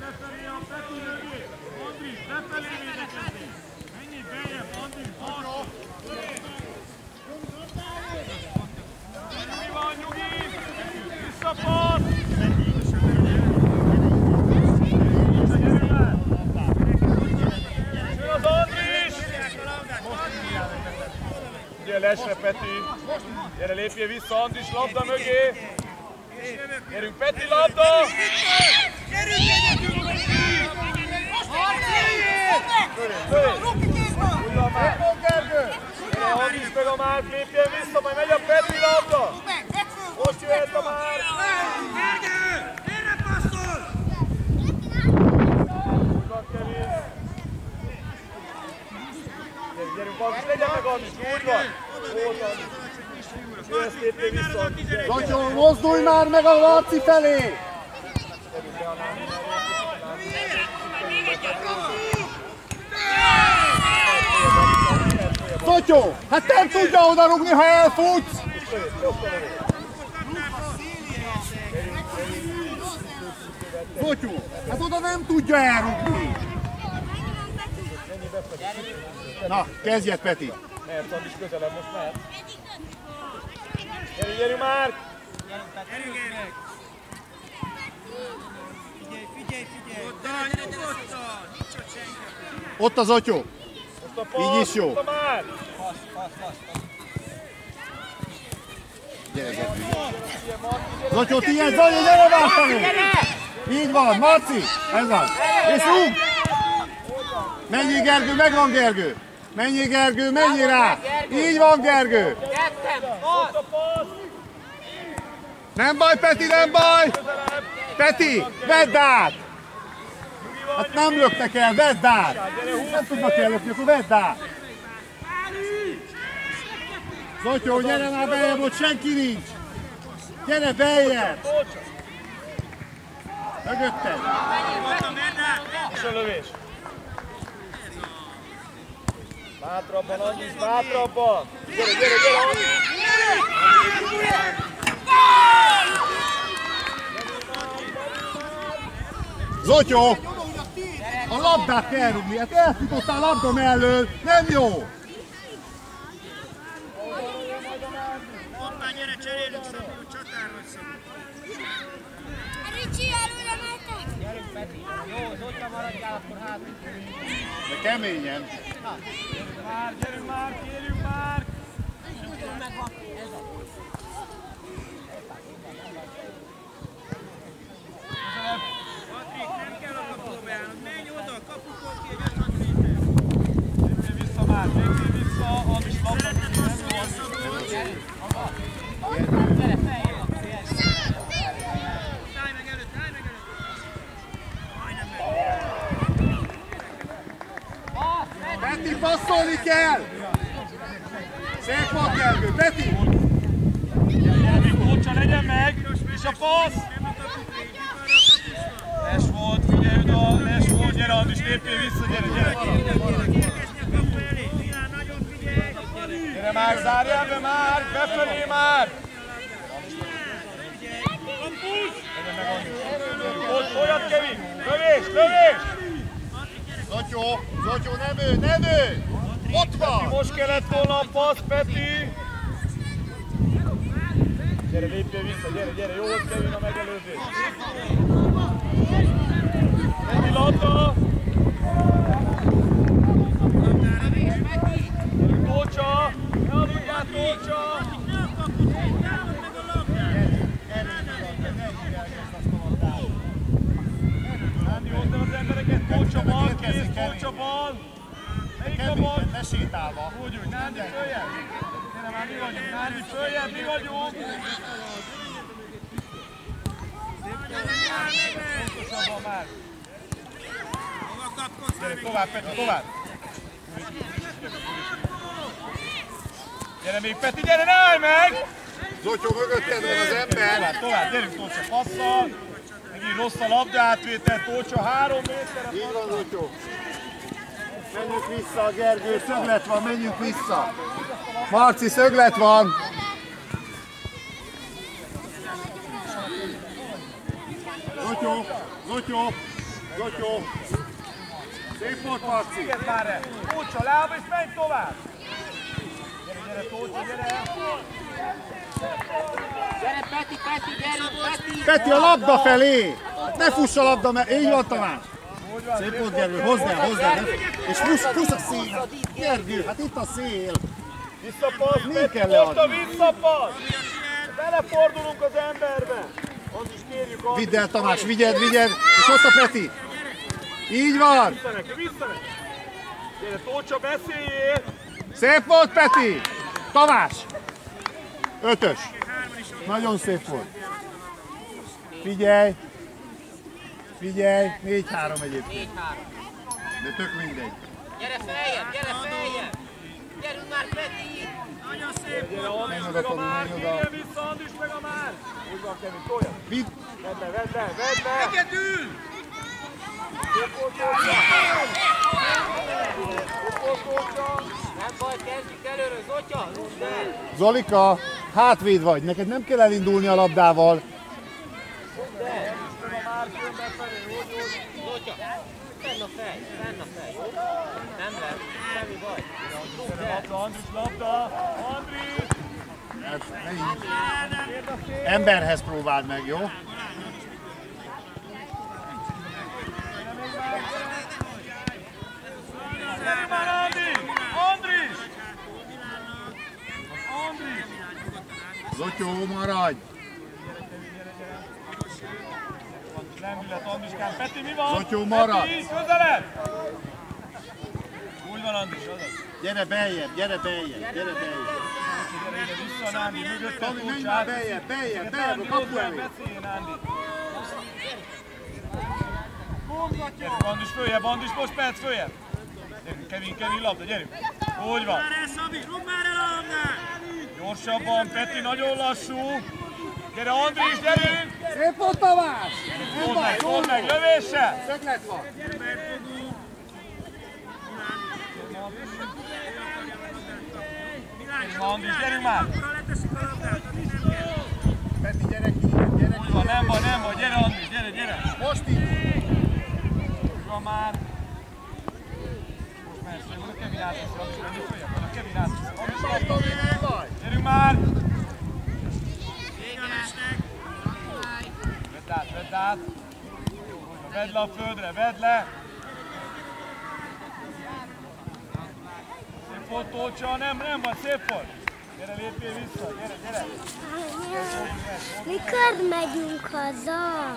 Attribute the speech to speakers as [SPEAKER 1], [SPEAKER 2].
[SPEAKER 1] befelé a Peti mögé! Andris, befelé védekezni! Menjél beljebb, Andris, balra! Mi van, Nyugi? Visszapart! Jön az Andris! Ugye lesre, Peti! Gyere, lépjél vissza, Andris, labda mögé! Gyerünk, Peti, labda!
[SPEAKER 2] Gyerünk, egyedül!
[SPEAKER 1] Úgy van már! Gyere, Andris meg a Márk, lépjél vissza, majd megy a Peti labda! Most jöhet a Márk!
[SPEAKER 2] Gergő! Gyere, passzol!
[SPEAKER 1] Úgy van, Kevin! Gyerünk, Andris, legyen meg Andris, úgy van! Volt Andris! Jössz, lépjél vissza, Andris!
[SPEAKER 3] Zotyo, mozdulj már meg a Laci felé! Zotyo, hát nem tudja oda rúgni, ha elfutsz! Zotyo, hát oda nem tudja elrúgni! Na, kezdjed, Peti!
[SPEAKER 1] Mehetsz, Andris, közelebb, most mehet. Gyerünk, gyerünk már!
[SPEAKER 2] Gyerünk, gyerünk! Figyelj! Nyugodtan! Nincs ott senki!
[SPEAKER 3] Ott az Zotyo!
[SPEAKER 1] Most a passz,
[SPEAKER 3] Így is jó.
[SPEAKER 1] most a Márk!
[SPEAKER 3] Gyere, Gergő! Zotyo, tiéd, Zoli, gyere váltani! Így van, Marci! Ez az! És rúg! Menjél, Gergő, megvan, Gergő! Menjél, Gergő, menjél rá! Így van, Gergő! Nem baj, Peti, nem baj! Peti, vedd át! Hát nem löktek el, vedd át! Nem tudnak ellökni, akkor vedd át! Zotyo, gyere már beljebb, ott senki nincs! Gyere beljebb! Mögötted!
[SPEAKER 1] És a lövés! Bátrabban, Andris, bátrabban! Gyere, Andris!
[SPEAKER 3] Zotyo! A labdát kell rúgni, hát elfutottál a labda mellől, nem jó!
[SPEAKER 2] Hoppá, gyere, cserélünk, Szabi, hogy csatár vagy, Szabi.
[SPEAKER 4] Ricsi, előre mentek!
[SPEAKER 5] Gyerünk, Peti! Jó, Zotya maradjál, akkor hátul.
[SPEAKER 3] De keményen.
[SPEAKER 1] Gyerünk már, kérjünk már!
[SPEAKER 2] Patrik, nem kell a kapukba beállnod, menj oda, a kapukon ki egy 5-6 méter.
[SPEAKER 1] Lépjél vissza már, lépjél vissza, Andris labda, nem jó, Andris.
[SPEAKER 5] Gyere, feljél!
[SPEAKER 2] Állj meg előtt! Majdnem meg.
[SPEAKER 3] Peti, passzolni kell! Szép volt, Gergő, Peti!
[SPEAKER 1] Gyerünk, Kocsa, legyen meg! És a passz! Les volt, figyelj oda, les volt, gyere Andris, lépjél vissza, gyere! Gyere már, zárjál be már, befelé már! Legyen meg Andris! Olyat, Kevin! Lövés!
[SPEAKER 3] Zotyo, nem ő! Ott van!
[SPEAKER 1] Most kellett volna a passz, Peti! Gyere, lépjél vissza, gyere, jó volt Kevin a megelőzés! Peti labda! Tócsa! Ne aludjál, Tócsa! Nándi, hozd el az embereket! Tócsa bal, kész, Tócsa bal! Melyik a bal?
[SPEAKER 3] Ne sétálva!
[SPEAKER 1] Úgy, Nándi följebb! Gyere már, mi vagyunk, Nándi följebb, mi vagyunk! Pontosabban már! Gyere, tovább, Peti, tovább! Gyere még, Peti, gyere, ne állj meg!
[SPEAKER 3] Zotyo, mögötted van az ember!
[SPEAKER 1] Tovább, gyerünk, Tócsa, passzal! Megint rossz a labdaátvétel, Tócsa, 3 méterre!
[SPEAKER 3] Így van, Zotyo! Menjünk vissza, Gergő, szöglet van, menjünk vissza! Marci, szöglet van! Zotyo! Zotyó! Szép volt, Marci!
[SPEAKER 1] Figyelj már el! Tócsa, lába és menj tovább! Gyere, gyere, Tócsa, gyere!
[SPEAKER 5] Gyere, Peti, gyerünk, Peti!
[SPEAKER 3] Peti a labda felé! Ne fuss a labda, mert így van Tamás! Szép volt, Gergő, hozd el! És fuss a szél! Gergő, hát itt a szél!
[SPEAKER 1] Visszapassz,
[SPEAKER 3] Mi
[SPEAKER 1] Peti,
[SPEAKER 3] kell
[SPEAKER 1] most a
[SPEAKER 3] leadni?
[SPEAKER 1] visszapassz! Belefordulunk az emberbe! Azt is kérjük, azt
[SPEAKER 3] Vidd el, Tamás, vigyed! És ott a Peti! Így van!
[SPEAKER 1] vissza neki! Gyere, Tócsa, beszéljél!
[SPEAKER 3] Szép volt, Peti! Tamás! 5-ös! Nagyon szép volt! Figyelj! 4-3 egyébként.
[SPEAKER 5] 4-3.
[SPEAKER 3] De tök mindegy.
[SPEAKER 5] Gyere feljebb! Gyerünk már, Peti!
[SPEAKER 2] Nagyon szép
[SPEAKER 1] Gyere,
[SPEAKER 2] volt.
[SPEAKER 1] Andris
[SPEAKER 3] Menj
[SPEAKER 1] meg
[SPEAKER 3] oda,
[SPEAKER 1] a már!
[SPEAKER 3] menj oda.
[SPEAKER 1] Kérjen vissza, Andris meg a már! Úgy van, Kevin, tolja!
[SPEAKER 3] Vidd!
[SPEAKER 1] Vedd le!
[SPEAKER 2] Egyedül!
[SPEAKER 1] Szép volt, Tócsa!
[SPEAKER 5] Nem baj, kezdjük előről, Zotya! Rundel!
[SPEAKER 3] Zolika, hátvéd vagy, neked nem kell elindulni a labdával.
[SPEAKER 5] Zotya! Fenn a fej, jó? Nem lesz, semmi baj.
[SPEAKER 1] Labda! Andris!
[SPEAKER 3] Ne így. Emberhez próbáld meg, jó?
[SPEAKER 1] Gyere már, Andris!
[SPEAKER 3] Zotyó, maradj!
[SPEAKER 1] Lendület, Andriskán. Peti, mi van?
[SPEAKER 3] Zotyó, maradj!
[SPEAKER 1] Peti, közelebb! Úgy van, Andris, azaz.
[SPEAKER 3] Gyere beljebb!
[SPEAKER 1] Gyere ide vissza, Nándi, mögötte
[SPEAKER 3] Tomi, menj
[SPEAKER 1] Tócsát.
[SPEAKER 3] már beljebb, a
[SPEAKER 1] Nándi,
[SPEAKER 3] kapu
[SPEAKER 1] hozzá,
[SPEAKER 3] elé!
[SPEAKER 1] beszélj, Nándi. Gyerünk, Andris, följebb, Andris, most perc, följebb. Gyerünk, Kevin, labda, gyerünk. Úgy van.
[SPEAKER 2] Már el, Szabi, rúgd már el a labdát!
[SPEAKER 1] Gyorsabban, Peti, nagyon lassú. Gyere, Andris, gyerünk!
[SPEAKER 3] Szép volt, Tamás!
[SPEAKER 1] Told meg, lövéssel!
[SPEAKER 3] Szöglet van!
[SPEAKER 1] Andris, gyerünk már!
[SPEAKER 2] Akkor leteszik a labdát, ami nem kell.
[SPEAKER 3] Peti, gyere ki!
[SPEAKER 1] Úgy van, nem baj, gyere, Andris, gyere!
[SPEAKER 3] Most indul!
[SPEAKER 1] Úgy van már. Most mehetsz, hogy a Kevin átveszi, Andris, menjünk följebb, a Kevin átveszi.
[SPEAKER 3] Tomi, nem baj!
[SPEAKER 1] Gyerünk már!
[SPEAKER 2] Vége esnek.
[SPEAKER 1] Vedd át! Vedd le a földre, vedd le! Szép volt, Tócsa, nem van, szép volt! Gyere, lépjél vissza, gyere!
[SPEAKER 4] Mikor megyünk haza?